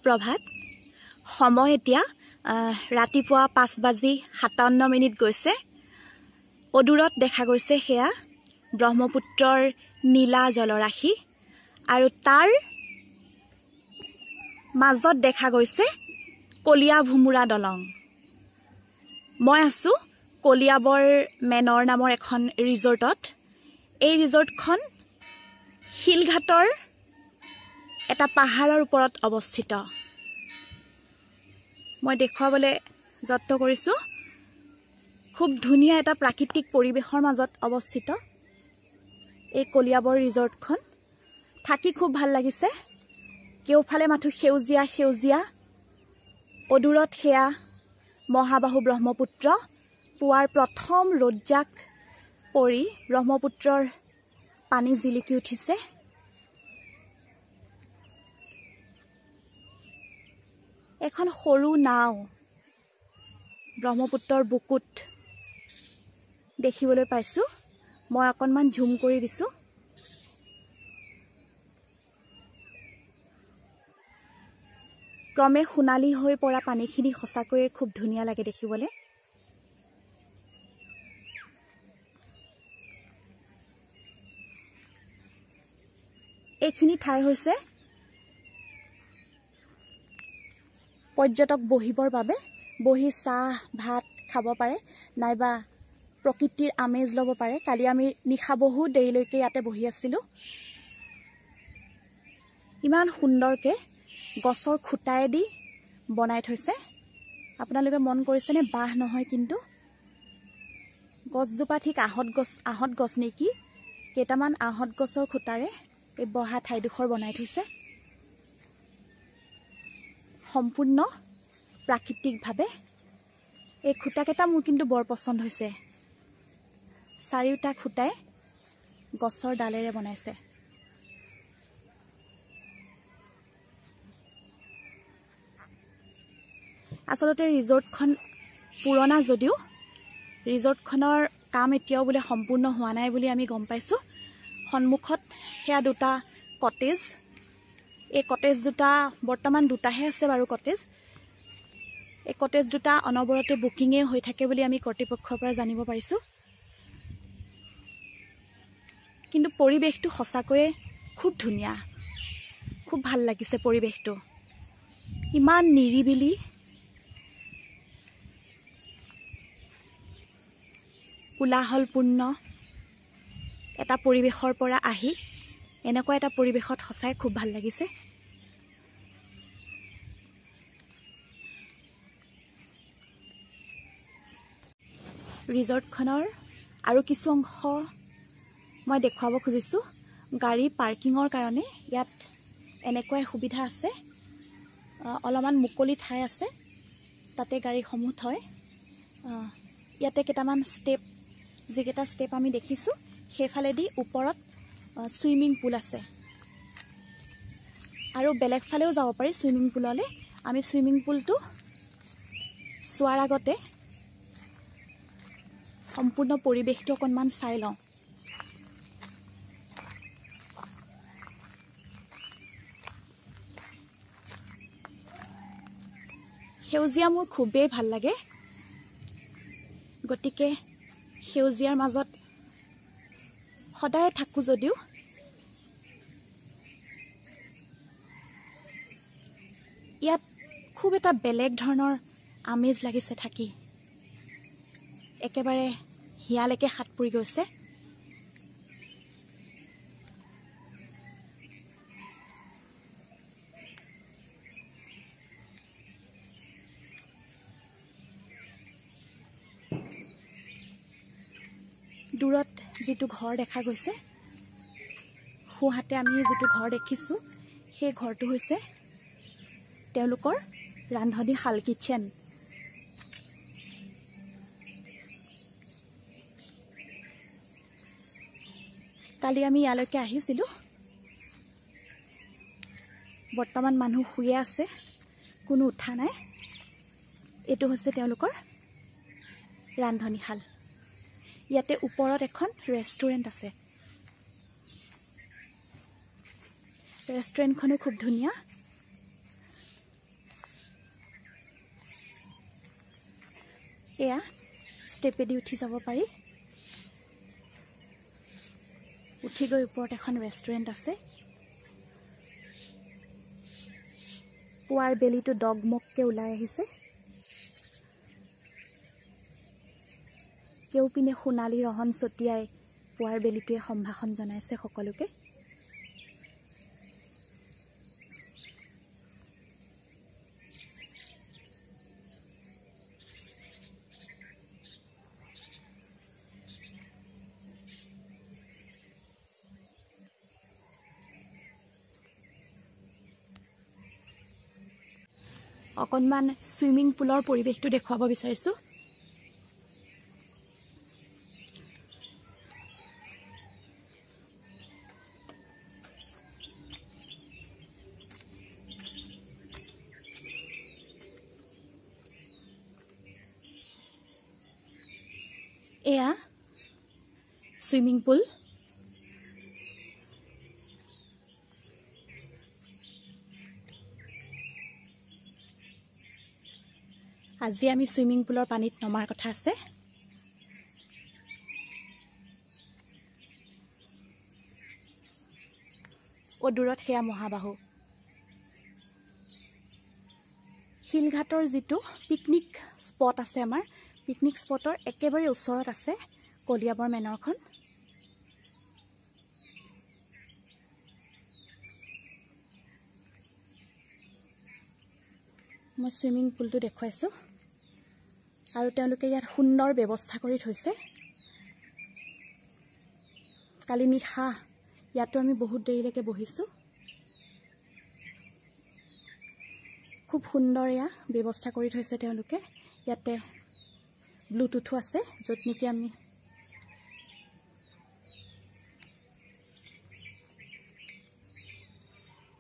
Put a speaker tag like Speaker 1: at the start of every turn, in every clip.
Speaker 1: সুপ্ৰভাত সময় এতিয়া ৰাতিপুৱা 5:57 গৈছে অদূৰত দেখা গৈছে হেয়া ব্ৰহ্মপুত্ৰৰ নীলা জলৰাশি আৰু তাৰ মাজত দেখা গৈছে কলিয়া ভুমুৰা দলং মই আছো কলিয়াবৰ মেনৰ নামৰ এখন ৰিজৰ্টত এই ৰিজৰ্টখন শিলঘাটৰ এটা পাহাৰৰ ওপৰত অৱস্থিত মই দেখুৱাবলৈ যত্ন কৰিছো খুব ধুনীয়া এটা প্ৰাকৃতিক পৰিবেশৰ মাজত অৱস্থিত এই কলিয়াবৰ ৰিজৰ্টখন থাকি খুব ভাল লাগিছে কেওফালে মাথো সেউজিয়া সেউজিয়া অদূৰত হেয়া মহাবাহু ব্ৰহ্মপুত্ৰ পুৱাৰ প্ৰথম ৰজ্জাক পৰি ব্ৰহ্মপুত্ৰৰ পানী জিলিকি উঠিছে এখন সৰু নাও ব্ৰহ্মপুত্ৰৰ বুকুত দেখিবলৈ পাইছো মই অকনমান ঝুম কৰি দিছো ক্ৰমে সোণালী হৈ পৰা পানীখিনি সঁচাকৈ খুব ধুনীয়া লাগে দেখিবলৈ এইখিনি ঠাই হৈছে পৰ্যটক বহিবৰ বাবে বহি চাহ ভাত খাব পাৰে নাইবা প্ৰকৃতিৰ আমেজ ল'ব পাৰে কালি আমি নিশা বহু দেৰিলৈকে ইয়াতে বহি আছিলো ইমান সুন্দৰকে গছৰ খুঁটায়েদি বনাই থৈছে আপোনালোকে মন কৰিছেনে বাহ নহয় কিন্তু গছজোপা ঠিক আহত গছ নেকি কেইটামান আহত গছৰ খুঁটাৰে এই বহা ঠাইডোখৰ বনাই থৈছে সম্পূৰ্ণ প্ৰাকৃতিকভাৱে এই খুঁটাকেইটা মোৰ কিন্তু বৰ পছন্দ হৈছে চাৰিওটা খুঁটাই গছৰ ডালেৰে বনাইছে আচলতে ৰিজৰ্টখন পুৰণা যদিও ৰিজৰ্টখনৰ কাম এতিয়াও বোলে সম্পূৰ্ণ হোৱা নাই বুলি আমি গম পাইছো সন্মুখত হেয়া দুটা কটেজ এই কটেজ দুটা বৰ্তমান দুটাহে আছে বাৰু কটেজ এই কটেজ দুটা অনবৰতে বুকিংয়ে হৈ থাকে বুলি আমি কৰ্তৃপক্ষৰ পৰা জানিব পাৰিছো কিন্তু পৰিবেশটো সঁচাকৈ খুব ধুনীয়া খুব ভাল লাগিছে পৰিবেশটো ইমান নিৰিবিলি কোলাহলপূৰ্ণ এটা পৰিবেশৰ পৰা আহি এনেকুৱা এটা পৰিবেশত সঁচাই খুব ভাল লাগিছে ৰিজৰ্টখনৰ আৰু কিছু অংশ মই দেখুৱাব খুজিছো গাড়ী পাৰ্কিঙৰ কাৰণে ইয়াত এনেকুৱা সুবিধা আছে অলপমান মুকলি ঠাই আছে তাতে গাড়ীসমূহ থয় ইয়াতে কেইটামান ষ্টেপ যেকেইটা ষ্টেপ আমি দেখিছো সেইফালেদি ওপৰত সুইমিং পুল আছে আৰু বেলেগ ফালেও যাব পাৰি সুইমিং পুললৈ আমি সুইমিং পুলটো চোৱাৰ আগতে সম্পূৰ্ণ পৰিবেশটো অকনমান চাই লওঁ সেউজীয়া মোৰ খুবেই ভাল লাগে গতিকে সেউজীয়াৰ মাজত সদায় থাকো যদিও ইয়াত খুব এটা বেলেগ ধৰণৰ আমেজ লাগিছে থাকি একেবাৰে হিয়ালৈকে হাত পৰি গৈছে দূৰত যেটো ঘৰ দেখা গৈছে সোঁহাতে আমি যেটো ঘৰ দেখিছো সেই ঘৰটো হৈছে তেওঁলোকৰ ৰান্ধনীশাল কিচেন কালি আমি ইয়ালৈকে আহিছিলো বৰ্তমান মানুহ শুয়ে আছে কোনো উঠা নাই এটো হৈছে তেওঁলোকৰ ৰান্ধনীশাল ইয়াতে ওপৰত এখন ৰেষ্টুৰেন্ট আছে ৰেষ্টুৰেন্টখনো খুব ধুনীয়া এয়া ষ্টেপেদি উঠি যাব পাৰি। উঠি গৈ ওপৰত এখন ৰেষ্টুৰেণ্ট আছে। পুৱাৰ বেলিটো ডগমগকৈ ওলাই আহিছে। কেউপিনে সোণালী ৰহন ছটিয়াই পুৱাৰ বেলিটোৱে সম্ভাষণ জনাইছে সকলোকে। অকণমান ছুইমিং পুলৰ পৰিৱেশটো দেখুৱাব বিচাৰিছোঁ। এয়া ছুইমিং পুল। আজি আমি ছুইমিং পুলৰ পানীত নমাৰ কথা আছে। দূৰত সেয়া মহাবাহু। শিলঘাটৰ যিটো পিকনিক স্পট আছে, আমাৰ পিকনিক স্পটৰ একেবাৰে ওচৰত আছে কলিয়াবৰ মেনৰখন। মই ছুইমিং পুলটো দেখুৱাইছোঁ আৰু তেওঁলোকে ইয়াত সুন্দৰ ব্যৱস্থা কৰি থৈছে। কালি নিশা ইয়াতো আমি বহুত দেৰিলৈকে বহিছোঁ। খুব সুন্দৰ এয়া ব্যৱস্থা কৰি থৈছে তেওঁলোকে। ইয়াতে ব্লুটুথো আছে, য'ত নেকি আমি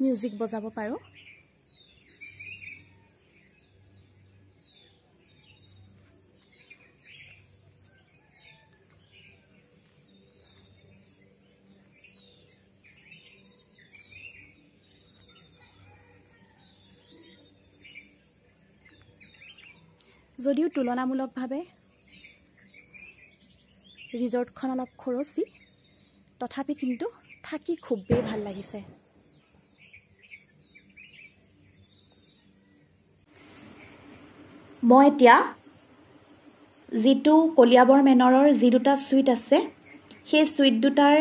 Speaker 1: মিউজিক বজাব পাৰোঁ। যদিও তুলনামূলকভাৱে ৰিজৰ্টখন অলপ খৰচী, তথাপি কিন্তু থাকি খুবেই ভাল লাগিছে। মই এতিয়া যিটো কলিয়াবৰ মেনৰৰ যি দুটা চুইট আছে, সেই চুইট দুটাৰ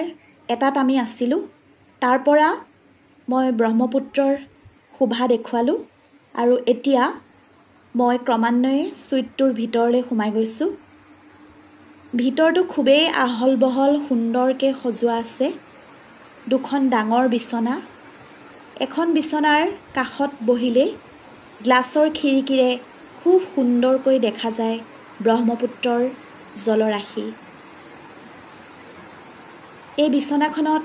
Speaker 1: এটাত আমি আছিলোঁ। তাৰ পৰা মই ব্ৰহ্মপুত্ৰৰ শোভা দেখুৱালোঁ আৰু এতিয়া মই ক্ৰমান্বয়ে চুইটটোৰ ভিতৰলৈ সোমাই গৈছোঁ। ভিতৰটো খুবেই আহল বহল সুন্দৰকৈ সজোৱা আছে। দুখন ডাঙৰ বিচনা। এখন বিচনাৰ কাষত বহিলে গ্লাছৰ খিৰিকীৰে খুব সুন্দৰকৈ দেখা যায় ব্ৰহ্মপুত্ৰৰ জলৰাশি। এই বিচনাখনত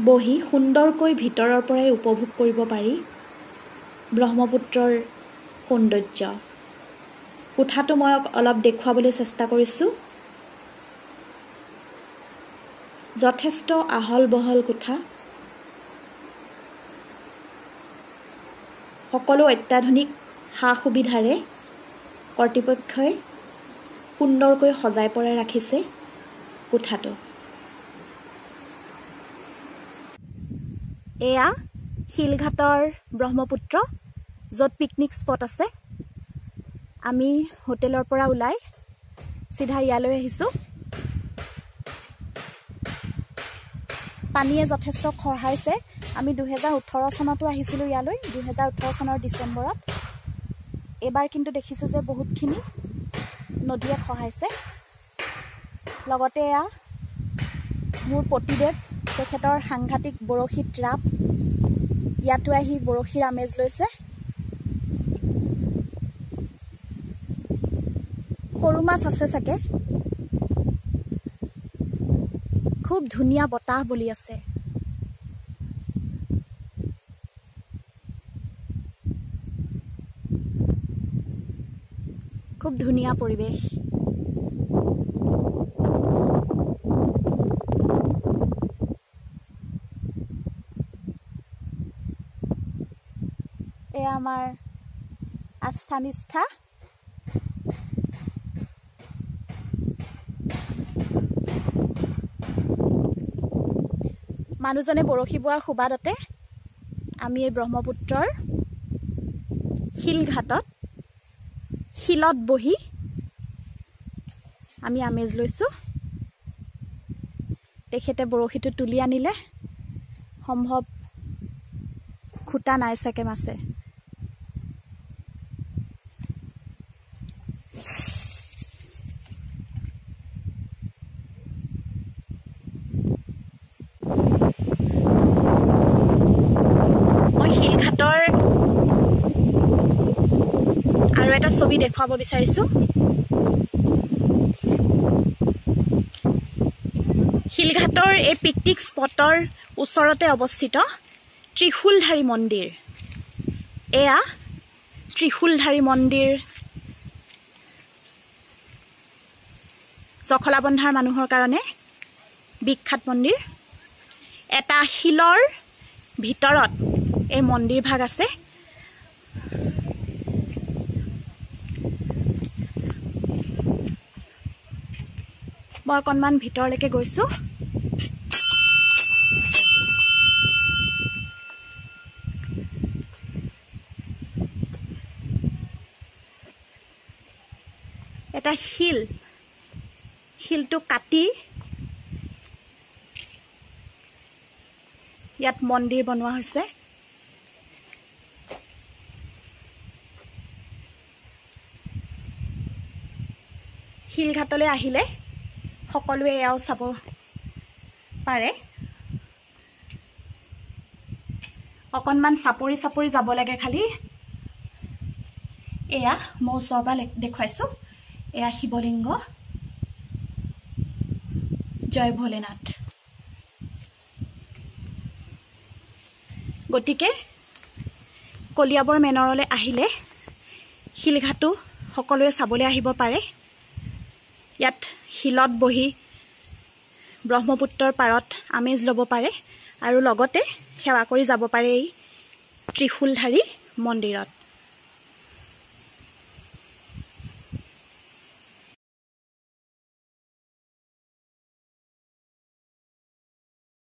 Speaker 1: বহি সুন্দৰকৈ ভিতৰৰ পৰাই উপভোগ কৰিব পাৰি ব্ৰহ্মপুত্ৰৰ সৌন্দৰ্য। কোঠাটো মই অলপ দেখুৱাবলৈ চেষ্টা কৰিছোঁ। যথেষ্ট আহল বহল কোঠা। সকলো অত্যাধুনিক সা সুবিধাৰে কৰ্তৃপক্ষই সুন্দৰকৈ সজাই পৰাই ৰাখিছে কোঠাটো। এয়া শিলঘাটৰ ব্ৰহ্মপুত্ৰ, য'ত পিকনিক স্পট আছে। আমি হোটেলৰ পৰা ওলাই চিধা ইয়ালৈ আহিছোঁ। পানীয়ে যথেষ্ট খহাইছে। আমি 2018 চনতো আহিছিলোঁ ইয়ালৈ, 2018 চনৰ ডিচেম্বৰত। এইবাৰ কিন্তু দেখিছোঁ যে বহুতখিনি নদীয়ে খহাইছে। লগতে এয়া মোৰ পতিদেৱ, তেখেতৰ সাংঘাতিক বৰশীত ৰাপ। ইয়াতো আহি বৰশীৰ আমেজ লৈছে। সৰু মাছ আছে চাগে। খুব ধুনীয়া বতাহ বলি আছে। খুব ধুনীয়া পৰিৱেশ। এয়া আমাৰ আস্থা নিষ্ঠা মানুহজনে বৰশী বোৱাৰ সুবাদতে আমি এই ব্ৰহ্মপুত্ৰৰ শিলঘাটত শিলত বহি আমি আমেজ লৈছোঁ। তেখেতে বৰশীটো তুলি আনিলে, সম্ভৱ খুটা নাই চাগে মাছে। মই শিলঘাটৰ আৰু এটা ছবি দেখুৱাব বিচাৰিছোঁ। শিলঘাটৰ এই পিকনিক স্পটৰ ওচৰতে অৱস্থিত ত্ৰিশূলধাৰী মন্দিৰ। এয়া ত্ৰিশূলধাৰী মন্দিৰ। জখলাবন্ধাৰ মানুহৰ কাৰণে বিখ্যাত মন্দিৰ। এটা শিলৰ ভিতৰত এই মন্দিৰ ভাগ আছে। মই অকণমান ভিতৰলৈকে গৈছোঁ। এটা শিলটো কাটি ইয়াত মন্দিৰ বনোৱা হৈছে। শিলঘাটলৈ আহিলে সকলোৱে এয়াও চাব পাৰে। অকণমান চাপৰি চাপৰি যাব লাগে খালি। এয়া মই ওচৰৰ পৰা দেখুৱাইছোঁ। এয়া শিৱলিংগ। জয় ভোলেনাথ। গতিকে কলিয়াবৰ মেনৰলৈ আহিলে শিলঘাটো সকলোৱে চাবলৈ আহিব পাৰে। ইয়াত শিলত বহি ব্ৰহ্মপুত্ৰৰ পাৰত আমেজ ল'ব পাৰে আৰু লগতে সেৱা কৰি যাব পাৰে এই ত্ৰিশূলধাৰী মন্দিৰত।